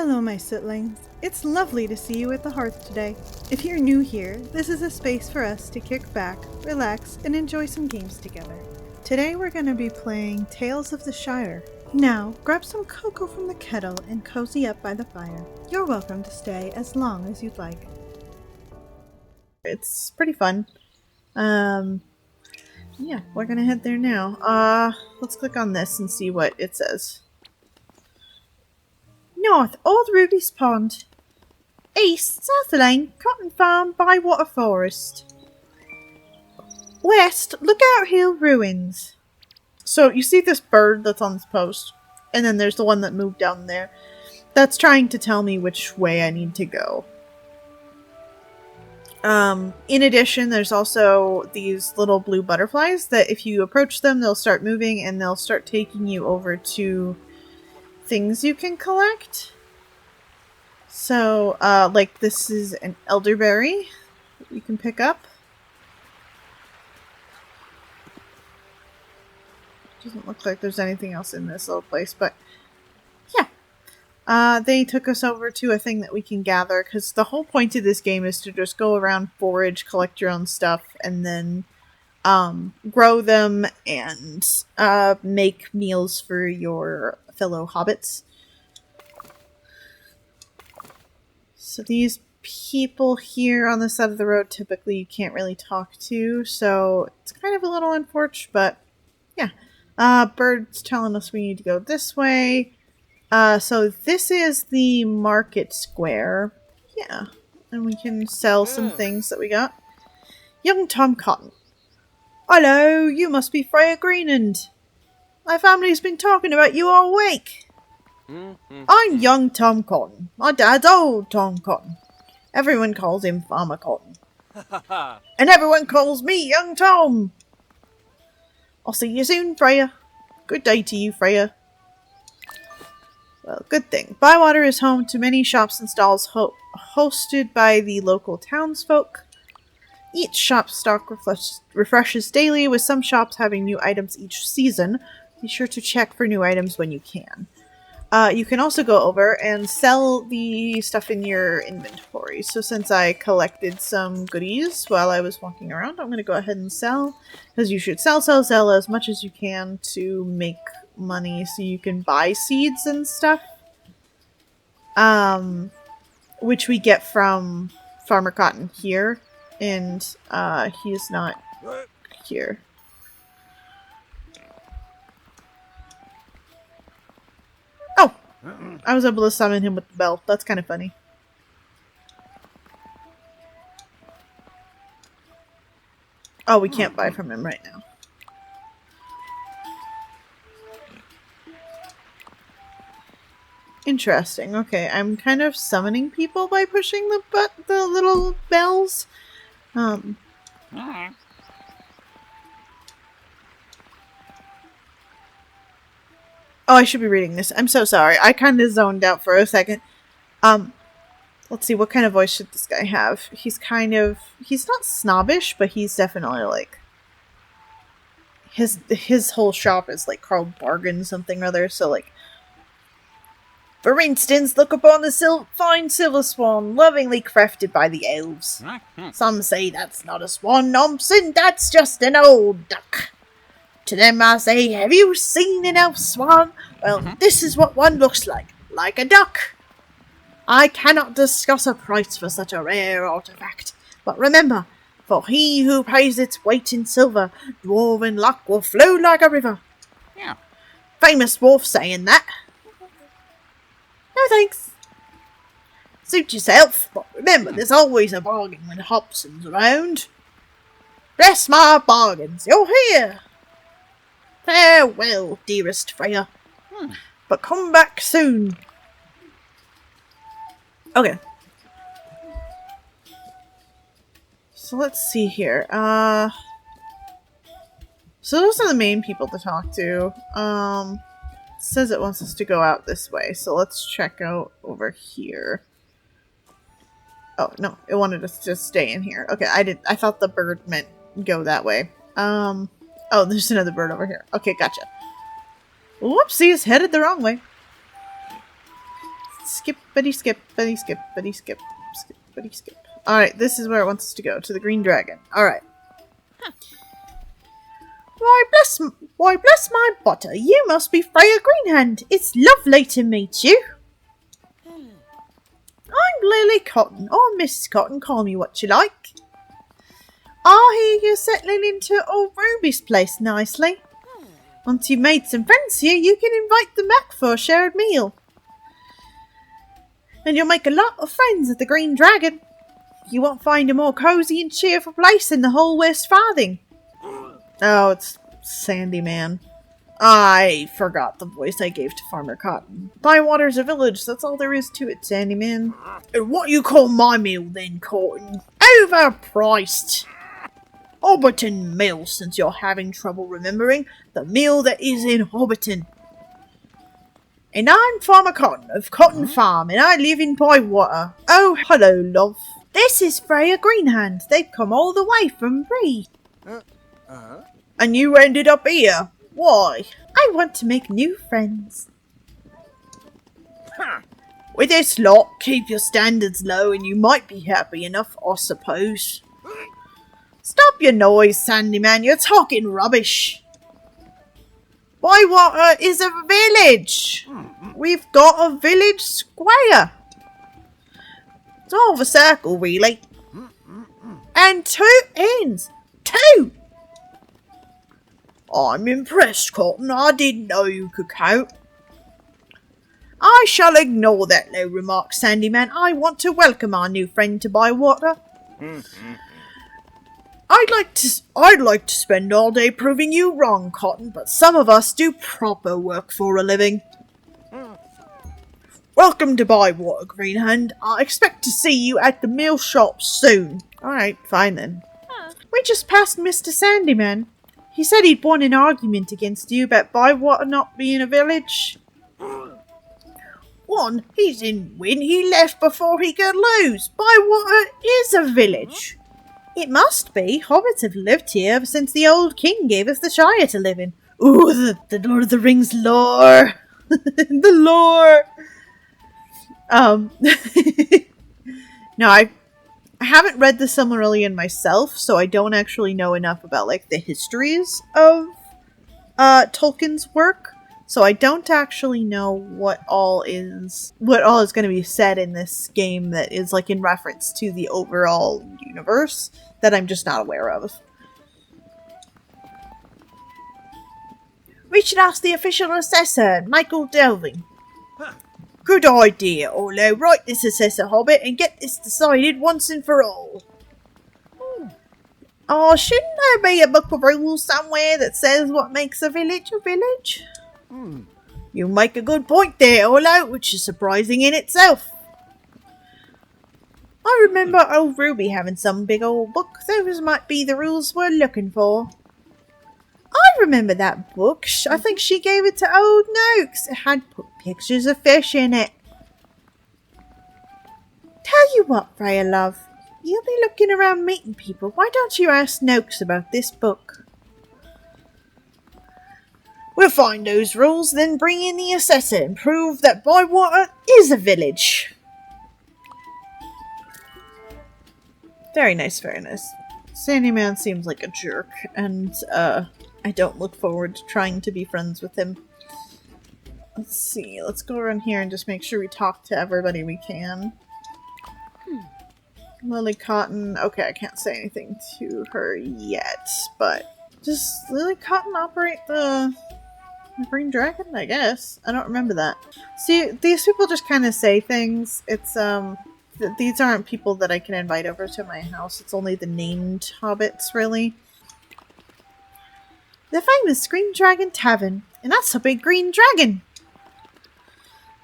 Hello, my Sootlings. It's lovely to see you at the Hearth today. If you're new here, this is a space for us to kick back, relax, and enjoy some games together. Today we're going to be playing Tales of the Shire. Now, grab some cocoa from the kettle and cozy up by the fire. You're welcome to stay as long as you'd like. It's pretty fun. Yeah, we're gonna head there now. Let's click on this and see what it says. North, Old Ruby's Pond. East, South Lane, Cotton Farm, Bywater Forest. West, Lookout Hill Ruins. So you see this bird that's on this post, and then there's the one that moved down there. That's trying to tell me which way I need to go. In addition, there's also these little blue butterflies that if you approach them, they'll start moving and they'll start taking you over to things you can collect. So, like this is an elderberry that you can pick up. Doesn't look like there's anything else in this little place, but yeah. They took us over to a thing that we can gather, because the whole point of this game is to just go around, forage, collect your own stuff, and then grow them and make meals for your fellow hobbits. So these people here on the side of the road, typically you can't really talk to, so it's kind of a little unfortunate, but yeah. Bird's telling us we need to go this way. So this is the market square. Yeah. And we can sell some things that we got. Young Tom Cotton. Hello, you must be Freya Greenland. My family's been talking about you all week. I'm young Tom Cotton. My dad's old Tom Cotton. Everyone calls him Farmer Cotton. And everyone calls me Young Tom. I'll see you soon, Freya. Good day to you, Freya. Well, good thing. Bywater is home to many shops and stalls hosted by the local townsfolk. Each shop stock refreshes daily, with some shops having new items each season. Be sure to check for new items when you can. You can also go over and sell the stuff in your inventory. So since I collected some goodies while I was walking around, I'm going to go ahead and sell. Because you should sell as much as you can to make money so you can buy seeds and stuff. Which we get from Farmer Cotton here. And he's not here. Oh! I was able to summon him with the bell. That's kind of funny. Oh, we can't buy from him right now. Interesting. Okay, I'm kind of summoning people by pushing the little bells. Oh, I should be reading this. I'm so sorry. I kind of zoned out for a second. Let's see, what kind of voice should this guy have? He's not snobbish, but he's definitely like, his whole shop is like Carl Bargain something or other, so like, for instance, look upon the fine silver swan, lovingly crafted by the elves. Some say that's not a swan, Nomson, that's just an old duck. To them I say, have you seen an elf swan? Well, this is what one looks like a duck. I cannot discuss a price for such a rare artifact, but remember, for he who pays its weight in silver, dwarven luck will flow like a river. Yeah. Famous dwarf saying that. No thanks. Suit yourself, but remember there's always a bargain when Hobson's around. Bless my bargains, you're here. Farewell, dearest Freya. But come back soon. Okay. So let's see here. So those are the main people to talk to. It says it wants us to go out this way, so let's check out over here. Oh, no, it wanted us to stay in here. Okay, I thought the bird meant go that way. Oh, there's another bird over here. Okay, gotcha. Whoopsies, headed the wrong way. Skippity skip, buddy skip, buddy skip, skippity skip. Alright, this is where it wants us to go, to the green dragon. Alright. Why bless my butter, you must be Freya Greenhand. It's lovely to meet you. I'm Lily Cotton, or Miss Cotton, call me what you like. I hear you're settling into old Ruby's place nicely. Once you've made some friends here, you can invite them back for a shared meal. And you'll make a lot of friends at the Green Dragon. You won't find a more cosy and cheerful place in the whole West Farthing. Oh, it's Sandy Man. I forgot the voice I gave to Farmer Cotton. Bywater's a village, that's all there is to it, Sandy Man. And what you call my meal then, Cotton? Overpriced. Hobbiton Mill, since you're having trouble remembering. The mill that is in Hobbiton. And I'm Farmer Cotton of Cotton Farm, and I live in Bywater. Oh, hello, love. This is Freya Greenhand. They've come all the way from Bree. And you ended up here. Why? I want to make new friends. With this lot, keep your standards low and you might be happy enough, I suppose. Stop your noise, Sandy Man. You're talking rubbish. Bywater is a village. We've got a village square. It's all of a circle, really. And 2 ends. 2! I'm impressed, Cotton. I didn't know you could count. I shall ignore that low remark, Sandy Man. I want to welcome our new friend to Bywater. I'd like to spend all day proving you wrong, Cotton, but some of us do proper work for a living. Welcome to Bywater, Greenhand. I expect to see you at the mill shop soon. Alright, fine then. We just passed Mr. Sandyman. He said he'd won an argument against you about Bywater not being a village. Won? He didn't win. He left before he could lose. Bywater is a village. It must be. Hobbits have lived here ever since the old king gave us the Shire to live in. Ooh, the Lord of the Rings lore. The lore. No, I haven't read the Silmarillion myself, so I don't actually know enough about, like, the histories of Tolkien's work. So I don't actually know what all is going to be said in this game that is, like, in reference to the overall universe that I'm just not aware of. We should ask the official assessor, Michael Delving. Good idea, Orlo. Write this assessor, Hobbit, and get this decided once and for all. Oh, shouldn't there be a book of rules somewhere that says what makes a village a village? You make a good point there, Orlo, which is surprising in itself. I remember old Ruby having some big old book. Those might be the rules we're looking for. I remember that book. I think she gave it to old Noakes. It had put pictures of fish in it. Tell you what, Freya, love. You'll be looking around meeting people. Why don't you ask Noakes about this book? We'll find those rules, then bring in the assessor and prove that Bywater is a village. Very nice, very nice. Sandyman seems like a jerk, and, I don't look forward to trying to be friends with him. Let's see, let's go around here and just make sure we talk to everybody we can. Lily Cotton, okay, I can't say anything to her yet, but does Lily Cotton operate the Green Dragon? I guess. I don't remember that. See, these people just kind of say things. It's, these aren't people that I can invite over to my house. It's only the named hobbits, really. The famous Green Dragon Tavern, and that's a big green dragon.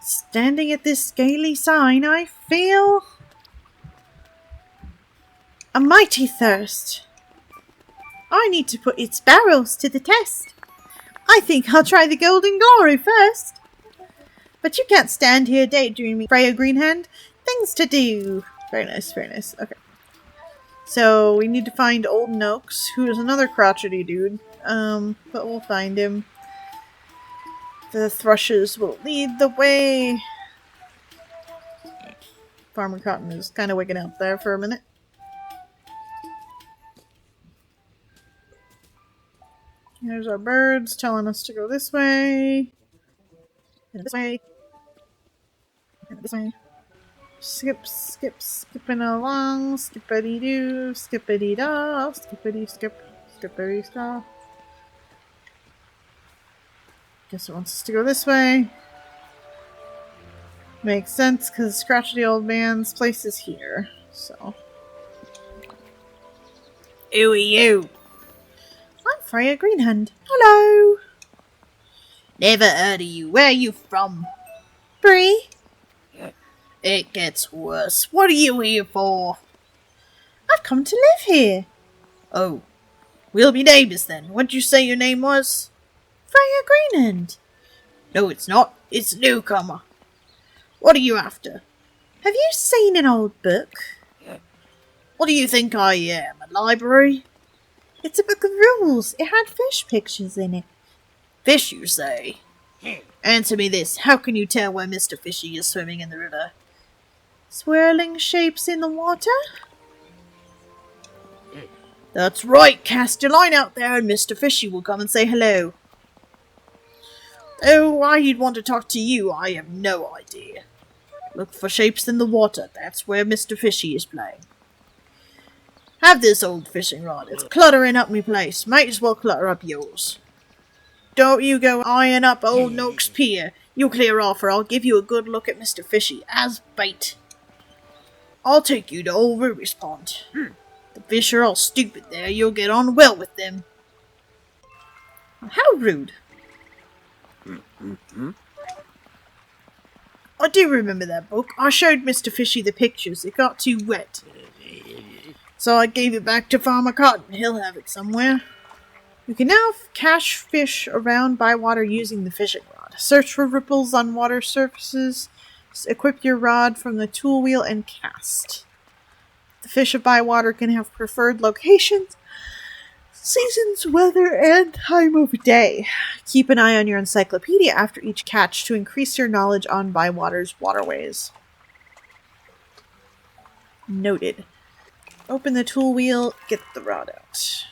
Standing at this scaly sign, I feel a mighty thirst. I need to put its barrels to the test. I think I'll try the Golden Glory first. But you can't stand here daydreaming, Freya Greenhand. Things to do. Very nice, very nice. Okay. So, we need to find Old Noakes, who is another crotchety dude. But we'll find him. The thrushes will lead the way. Farmer Cotton is kind of waking up there for a minute. Here's our birds telling us to go this way. And this way. And this way. Skipping along. Skippity-doo, skippity-da, skippity-skip, skippity-stop. Guess it wants us to go this way. Makes sense, because Scratchy Old Man's place is here, so. Ooey you! I'm Freya Greenhand. Hello! Never heard of you. Where are you from? Bree? It gets worse. What are you here for? I've come to live here. Oh. We'll be neighbours then. What'd you say your name was? Freya Greenhand. No, it's not. It's a newcomer. What are you after? Have you seen an old book? What do you think I am, a library? It's a book of rules. It had fish pictures in it. Fish, you say? Answer me this. How can you tell where Mr. Fishy is swimming in the river? Swirling shapes in the water? That's right. Cast your line out there and Mr. Fishy will come and say hello. Oh, why he'd want to talk to you, I have no idea. Look for shapes in the water. That's where Mr. Fishy is playing. Have this old fishing rod. It's cluttering up me place. Might as well clutter up yours. Don't you go eyeing up old Noak's pier. You clear off or I'll give you a good look at Mr. Fishy as bait. I'll take you to old Ruby's pond. The fish are all stupid there. You'll get on well with them. How rude. I do remember that book. I showed Mr. Fishy the pictures. It got too wet. So I gave it back to Farmer Cotton. He'll have it somewhere. You can now catch fish around Bywater using the fishing rod. Search for ripples on water surfaces. Equip your rod from the tool wheel and cast. The fish of Bywater can have preferred locations, seasons, weather, and time of day. Keep an eye on your encyclopedia after each catch to increase your knowledge on Bywater's waterways. Noted. Open the tool wheel, get the rod out.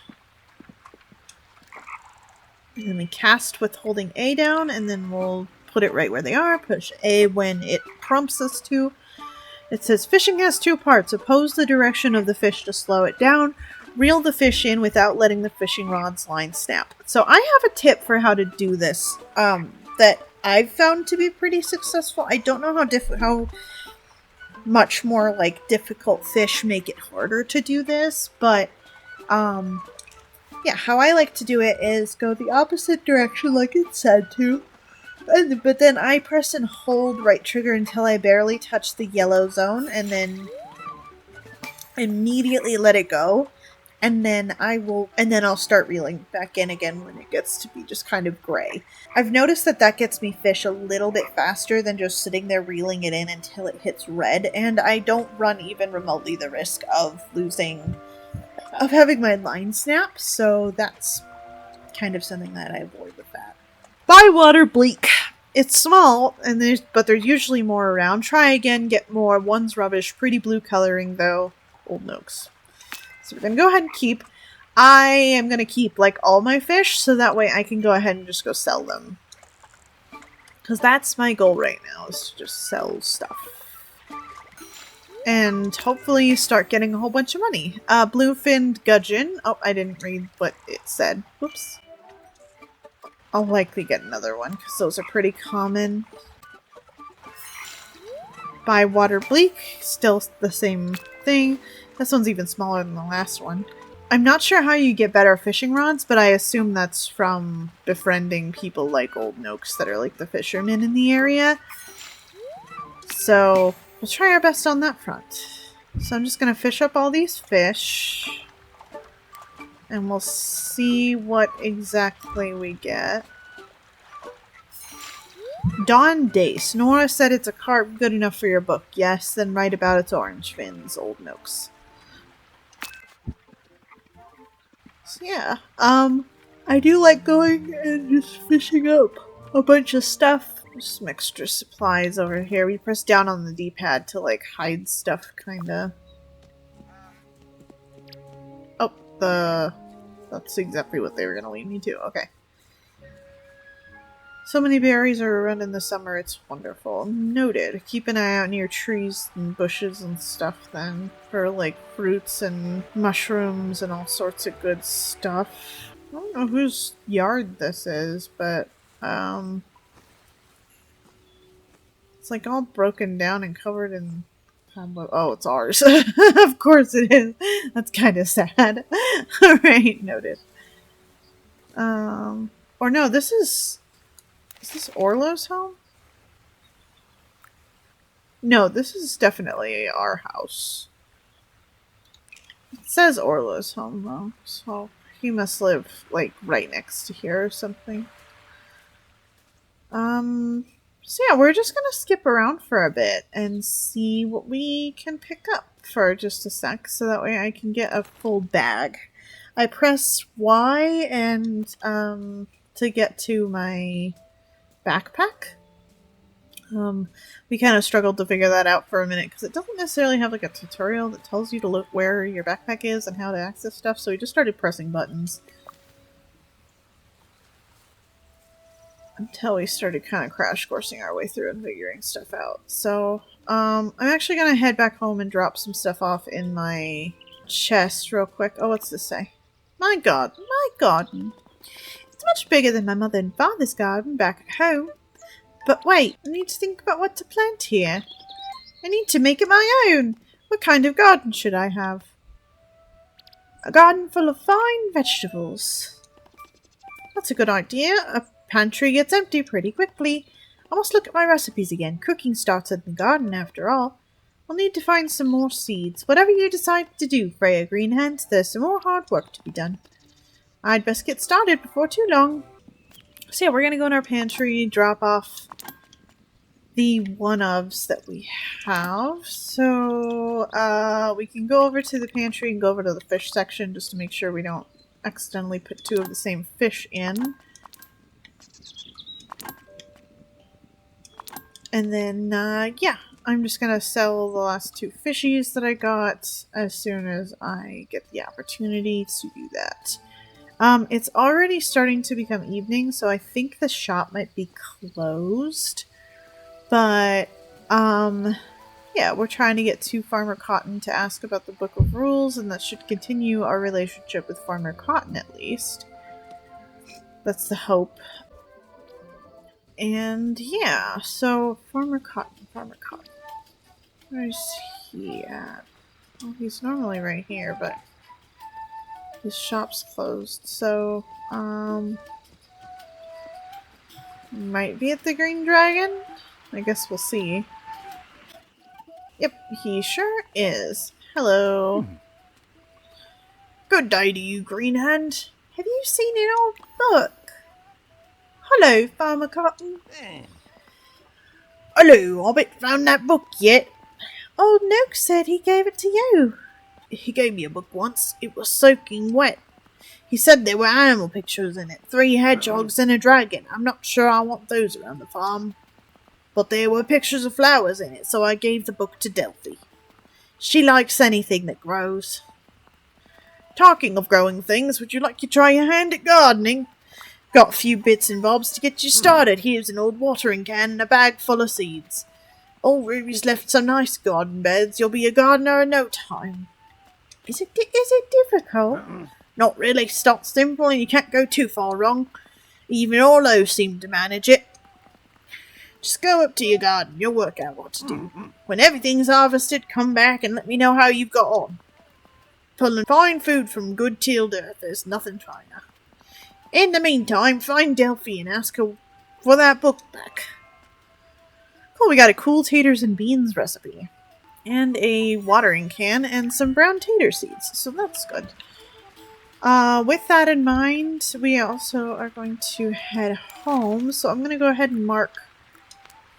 And then we cast with holding A down, and then we'll put it right where they are. Push A when it prompts us to. It says fishing has two parts. Oppose the direction of the fish to slow it down. Reel the fish in without letting the fishing rod's line snap. So I have a tip for how to do this that I've found to be pretty successful. I don't know how much more like difficult fish make it harder to do this, but yeah, how I like to do it is go the opposite direction like it said to, but then I press and hold right trigger until I barely touch the yellow zone, and then immediately let it go. And then I'll start reeling back in again when it gets to be just kind of gray. I've noticed that gets me fish a little bit faster than just sitting there reeling it in until it hits red, and I don't run even remotely the risk of having my line snap, so that's kind of something that I avoid with that. Bywater bleak. It's small, but there's usually more around. Try again, get more. One's rubbish. Pretty blue coloring, though. Old Noakes. So we're going to go ahead and keep. I am going to keep, like, all my fish, so that way I can go ahead and just go sell them. Because that's my goal right now, is to just sell stuff. And hopefully start getting a whole bunch of money. Bluefinned gudgeon. Oh, I didn't read what it said. Whoops. I'll likely get another one, because those are pretty common. Bywater bleak. Still the same thing. This one's even smaller than the last one. I'm not sure how you get better fishing rods, but I assume that's from befriending people like Old Noakes that are like the fishermen in the area. So we'll try our best on that front. So I'm just going to fish up all these fish. And we'll see what exactly we get. Dawn Dace. Nora said it's a carp good enough for your book. Yes, then write about its orange fins, Old Noakes. So yeah, I do like going and just fishing up a bunch of stuff There's some extra supplies over here. We press down on the D-pad to, like, hide stuff, kinda. Oh, that's exactly what they were gonna lead me to. Okay. So many berries are around in the summer, it's wonderful. Noted. Keep an eye out near trees and bushes and stuff then, for, like, fruits and mushrooms and all sorts of good stuff. I don't know whose yard this is, but, it's, like, all broken down and covered in... Oh, it's ours. Of course it is. That's kind of sad. Alright, noted. Or no, this is... Is this Orlo's home? No, this is definitely our house. It says Orlo's home, though, so he must live, like, right next to here or something. So yeah, we're just gonna skip around for a bit and see what we can pick up for just a sec, so that way I can get a full bag. I press Y and, to get to my backpack. We kind of struggled to figure that out for a minute because it doesn't necessarily have like a tutorial that tells you to look where your backpack is and how to access stuff, so we just started pressing buttons until we started kind of crash coursing our way through and figuring stuff out. So I'm actually gonna head back home and drop some stuff off in my chest real quick. Oh, what's this say? My garden. It's much bigger than my mother and father's garden back at home. But wait, I need to think about what to plant here. I need to make it my own. What kind of garden should I have? A garden full of fine vegetables. That's a good idea. A pantry gets empty pretty quickly. I must look at my recipes again. Cooking starts in the garden after all. I'll need to find some more seeds. Whatever you decide to do, Freya Greenhand, there's some more hard work to be done. I'd best get started before too long. So yeah, we're gonna go in our pantry, drop off the one-ofs that we have. So we can go over to the pantry and go over to the fish section just to make sure we don't accidentally put two of the same fish in. And then, yeah, I'm just gonna sell the last two fishies that I got as soon as I get the opportunity to do that. It's already starting to become evening, so I think the shop might be closed. But, yeah, we're trying to get to Farmer Cotton to ask about the Book of Rules, and that should continue our relationship with Farmer Cotton at least. That's the hope. And, yeah, so Farmer Cotton. Where's he at? Well, he's normally right here, but his shop's closed, so, might be at the Green Dragon? I guess we'll see. Yep, he sure is. Hello. Good day to you, Greenhand. Have you seen an old book? Hello, Farmer Cotton. Hello, Hobbit. Found that book yet? Old Nook said he gave it to you. He gave me a book once. It was soaking wet. He said there were animal pictures in it. 3 hedgehogs and a dragon. I'm not sure I want those around the farm. But there were pictures of flowers in it, so I gave the book to Delphi. She likes anything that grows. Talking of growing things, would you like to try your hand at gardening? Got a few bits and bobs to get you started. Here's an old watering can and a bag full of seeds. Old Ruby's left some nice garden beds. You'll be a gardener in no time. Is it difficult? Not really. Start simple and you can't go too far wrong. Even Orlo seemed to manage it. Just go up to your garden. You'll work out what to do. When everything's harvested, come back and let me know how you've got on. Pulling fine food from good tilled earth. There's nothing finer. In the meantime, find Delphi and ask her for that book back. Cool, we got a cool taters and beans recipe. And a watering can and some brown tater seeds. So that's good. With that in mind, we also are going to head home. So I'm going to go ahead and mark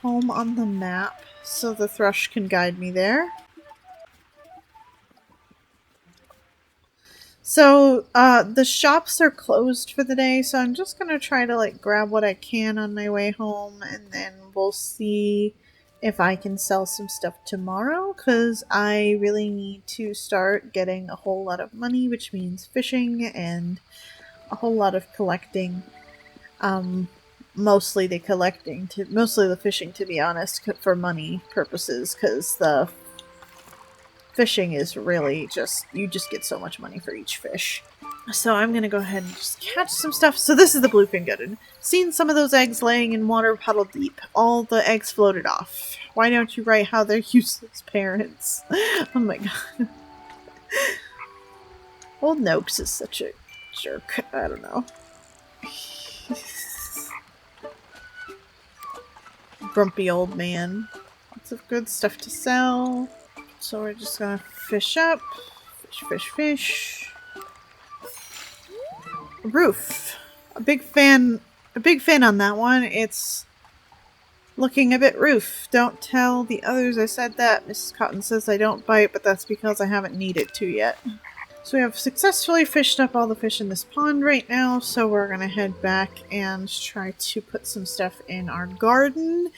home on the map so the thrush can guide me there. So, the shops are closed for the day, so I'm just gonna try to, like, grab what I can on my way home, and then we'll see if I can sell some stuff tomorrow, because I really need to start getting a whole lot of money, which means fishing and a whole lot of collecting. Mostly the fishing, to be honest, for money purposes, because the fishing is really you just get so much money for each fish. So I'm gonna go ahead and just catch some stuff. So this is the bluefin gutted. Seen some of those eggs laying in water puddle deep. All the eggs floated off. Why don't you write how they're useless parents? Oh my god. Old Noakes is such a jerk. I don't know. Grumpy old man. Lots of good stuff to sell. So we're just gonna fish up. Fish. Roof. A big fan on that one. It's looking a bit roof. Don't tell the others I said that. Mrs. Cotton says I don't bite, but that's because I haven't needed to yet. So we have successfully fished up all the fish in this pond right now, so we're gonna head back and try to put some stuff in our garden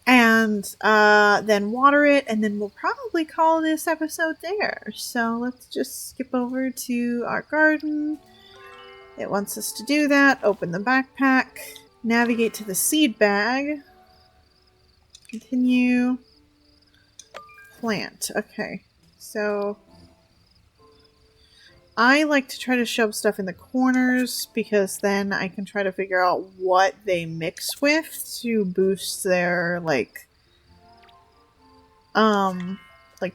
and then water it, and then we'll probably call this episode there. So let's just skip over to our garden. It wants us to do that. Open the backpack, navigate to the seed bag, continue, plant. Okay, so I like to try to shove stuff in the corners because then I can try to figure out what they mix with to boost their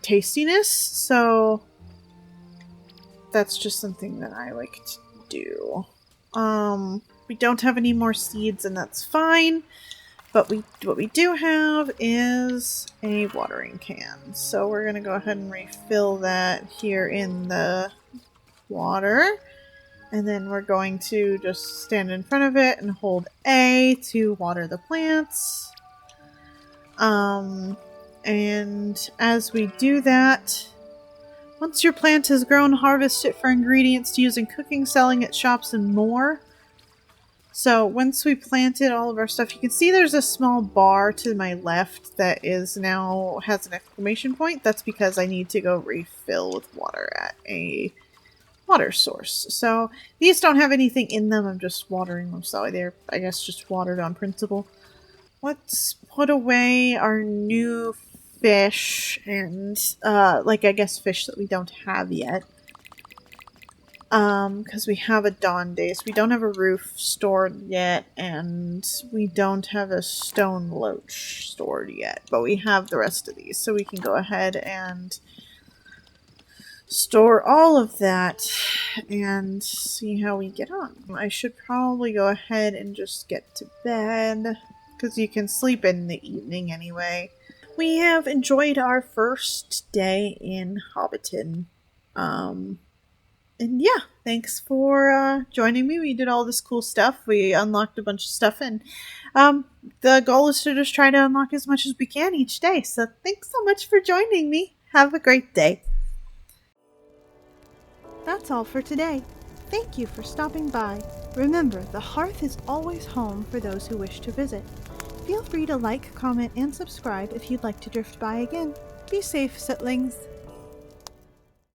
tastiness. So that's just something that I like to do. We don't have any more seeds, and that's fine. But what we do have is a watering can. So we're gonna go ahead and refill that here in the water, and then we're going to just stand in front of it and hold A to water the plants. And as we do that, once your plant has grown, harvest it for ingredients to use in cooking, selling at shops, and more. So once we planted all of our stuff, you can see there's a small bar to my left that has an exclamation point. That's because I need to go refill with water at a water source. So these don't have anything in them. I'm just watering them, so they're, I guess, just watered on principle. Let's put away our new fish and I guess fish that we don't have yet. Because we have a dawn days. We don't have a roof stored yet, and we don't have a stone loach stored yet, but we have the rest of these, so we can go ahead and store all of that and see how we get on. I should probably go ahead and just get to bed, because you can sleep in the evening anyway. We have enjoyed our first day in Hobbiton. And yeah, thanks for joining me. We did all this cool stuff. We unlocked a bunch of stuff, and the goal is to just try to unlock as much as we can each day. So thanks so much for joining me. Have a great day. That's all for today. Thank you for stopping by. Remember, the Hearth is always home for those who wish to visit. Feel free to like, comment, and subscribe if you'd like to drift by again. Be safe, Sootlings.